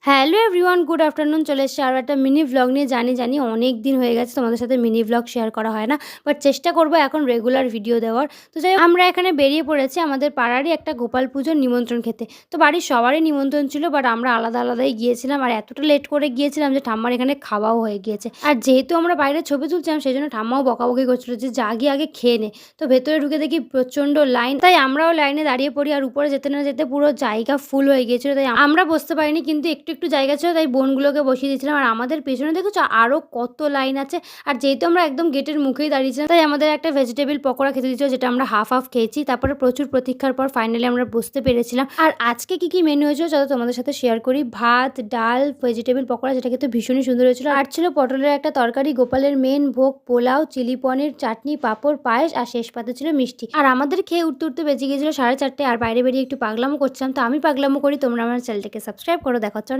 Hello everyone, good afternoon. চলে এসেছি আরও একটা মিনি ভ্লগ নিয়ে। জানি অনেক দিন হয়ে গেছে তোমাদের সাথে মিনি ভ্লগ শেয়ার করা হয় না, বাট চেষ্টা করবো এখন রেগুলার ভিডিও দেওয়ার। তো যাই হোক, আমরা এখানে বেরিয়ে পড়েছি আমাদের পাড়ারই একটা গোপাল পুজোর নিমন্ত্রণ খেতে। তো বাড়ির সবারই নিমন্ত্রণ ছিল, বাট আমরা আলাদা আলাদাই গিয়েছিলাম। আর এতটা লেট করে গিয়েছিলাম যে ঠাম্মার এখানে খাওয়াও হয়ে গিয়েছে। আর যেহেতু আমরা বাইরে ছবি তুলছিলাম, সেই জন্য ঠাম্মাও বকাবকি করছিল যে আগে আগে খেয়ে নে। তো ভেতরে ঢুকে দেখি প্রচণ্ড লাইন, তাই আমরাও লাইনে দাঁড়িয়ে পড়ি। আর উপরে যেতে না যেতে পুরো জায়গা ফুল হয়ে গিয়েছিল, তাই আমরা বসতে পারিনি, কিন্তু একটু একটু জায়গা ছিল, তাই বোনগুলোকে বসিয়ে দিয়েছিলাম। আর আমাদের পেছনে দেখেছো আরও কত লাইন আছে। আর যেহেতু আমরা একদম গেটের মুখেই দাঁড়িয়েছিলাম, তাই আমাদের একটা ভেজিটেবল পকোড়া খেতে দিয়েছিল, যেটা আমরা হাফ হাফ খেয়েছি। তারপরে প্রচুর প্রতীক্ষার পর ফাইনালি আমরা বসতে পেরেছিলাম। আর আজকে কি মেনু হয়েছিল চলো তোমাদের সাথে শেয়ার করি। ভাত, ডাল, ভেজিটেবল পকোড়া, যেটা খেতে ভীষণই সুন্দর হয়েছিল। আর ছিল পটলের একটা তরকারি, গোপালের মেন ভোগ পোলাও, চিলি পনির, চাটনি, পাঁপড়, পায়েস, আর শেষ পাতে ছিল মিষ্টি। আর আমাদের খেয়ে উঠতে উঠতে বেজে গিয়েছিল 4:30। আর বাইরে বেরিয়ে একটু পাগলামো করছিলাম। তো আমি পাগলামো করি, তোমরা আমার চ্যানেলটাকে সাবস্ক্রাইব করো। দেখা হচ্ছে